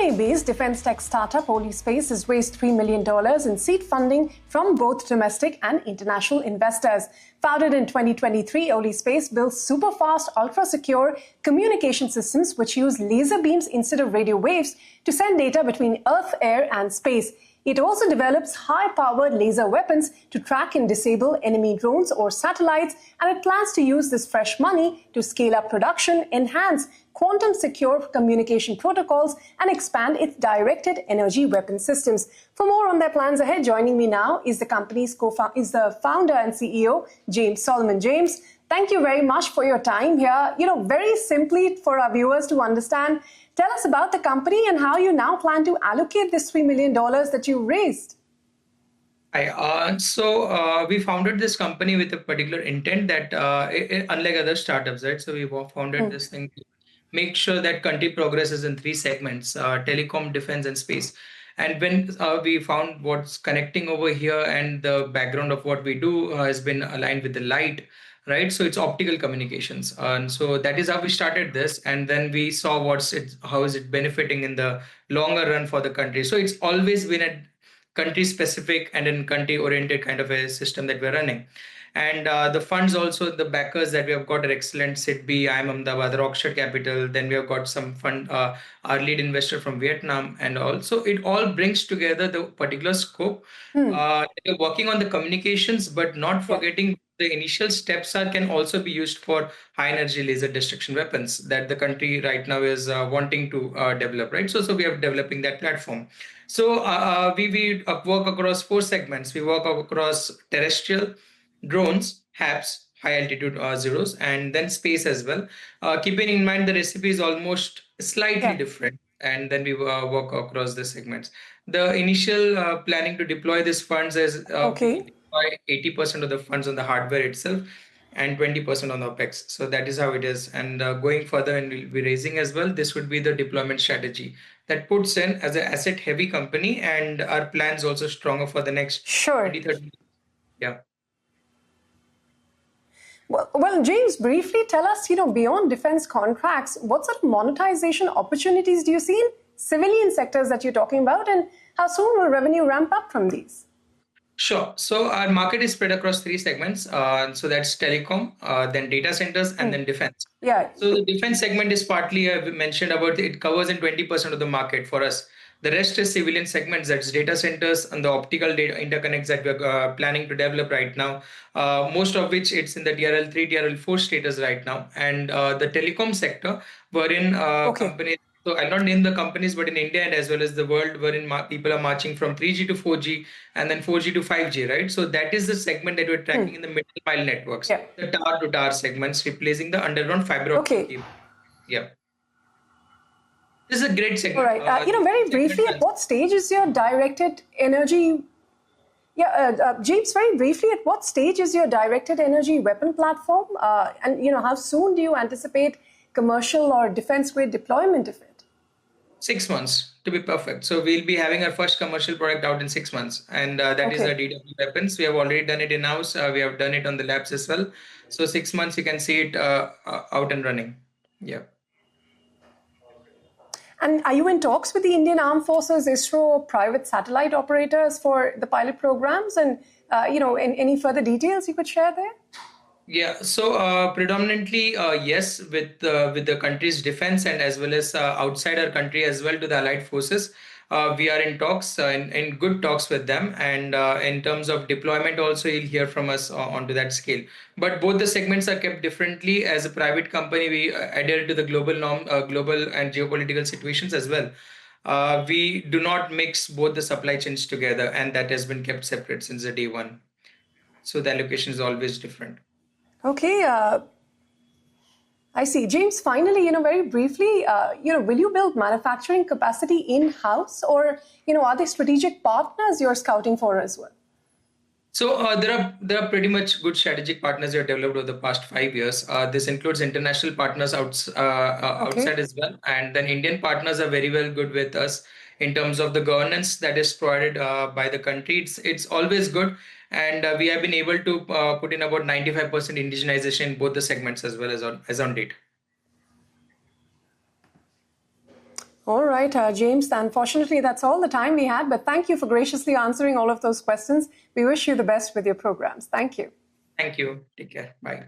Pune-based defense tech startup Holy has raised $3 million in seed funding from both domestic and international investors. Founded in 2023, Holy builds super-fast, ultra-secure communication systems which use laser beams instead of radio waves to send data between Earth, air, and space. It also develops high-powered laser weapons to track and disable enemy drones or satellites, and it plans to use this fresh money to scale up production, enhance quantum-secure communication protocols, and expand its directed energy weapon systems. For more on their plans ahead, joining me now is the company's the founder and CEO, James Solomon. James, thank you very much for your time here. Very simply for our viewers to understand, tell us about the company and how you now plan to allocate this $3 million that you raised. Hi. We founded this company with a particular intent that, unlike other startups, right? So we founded this thing to make sure that country progresses in three segments: telecom, defense, and space. And when we found what's connecting over here and the background of what we do has been aligned with the light, right? So it's optical communications. And so that is how we started this. And then we saw how is it benefiting in the longer run for the country. So it's always been a country specific and in country oriented kind of a system that we're running. And the funds also, the backers that we have got are excellent. SIDBI, IIM Ahmedabad, Rockshot Capital. Then we have got some fund, our lead investor from Vietnam. And also it all brings together the particular scope. We're working on the communications, but not forgetting the initial steps can also be used for high energy laser destruction weapons that the country right now is wanting to develop, right? So we are developing that platform. So we work across four segments. We work across terrestrial, drones, HAPS, high altitude zeros, and then space as well. Keeping in mind the recipe is almost slightly different, and then we work across the segments. The initial planning to deploy these funds is we deploy 80% of the funds on the hardware itself and 20% on the OPEX. So that is how it is. And going further, and we'll be raising as well, this would be the deployment strategy that puts in as an asset heavy company, and our plans also stronger for the next 2030. Yeah. Well, James, briefly tell us, beyond defense contracts, what sort of monetization opportunities do you see in civilian sectors that you're talking about, and how soon will revenue ramp up from these? Sure. So our market is spread across three segments. So that's telecom, then data centers, and then defense. Yeah. So the defense segment is partly, I've mentioned about it covers in 20% of the market for us. The rest is civilian segments, that's data centers and the optical data interconnects that we're planning to develop right now, most of which it's in the TRL 3, TRL 4 status right now. And the telecom sector, wherein companies, so I'll not name the companies, but in India and as well as the world, wherein people are marching from 3G to 4G and then 4G to 5G, right? So that is the segment that we're tracking in the middle mile networks, the tower to tower segments, replacing the underground fiber optic cable. Yeah. This is a great segment. All right. Very briefly, at what stage is your directed energy? James, very briefly, at what stage is your directed energy weapon platform? And how soon do you anticipate commercial or defense-grade deployment of it? 6 months to be perfect. So we'll be having our first commercial product out in 6 months, and that is our DW weapons. We have already done it in-house. We have done it on the labs as well. So 6 months, you can see it out and running. Yeah. And are you in talks with the Indian Armed Forces, ISRO, private satellite operators for the pilot programs? And, any further details you could share there? Yeah, so predominantly, yes, with the country's defense and as well as outside our country as well to the allied forces. We are in talks, in good talks with them. And in terms of deployment also, you'll hear from us onto that scale. But both the segments are kept differently. As a private company, we adhere to the global norm, global and geopolitical situations as well. We do not mix both the supply chains together, and that has been kept separate since the day one. So the allocation is always different. Okay. I see. James, finally, very briefly, will you build manufacturing capacity in-house, or, are there strategic partners you're scouting for as well? So there are pretty much good strategic partners we have developed over the past 5 years. This includes international partners outside as well. And then Indian partners are very well good with us in terms of the governance that is provided by the country. It's always good. And we have been able to put in about 95% indigenization in both the segments as well as on date. All right, James, unfortunately, that's all the time we had, but thank you for graciously answering all of those questions. We wish you the best with your programs. Thank you. Thank you. Take care. Bye.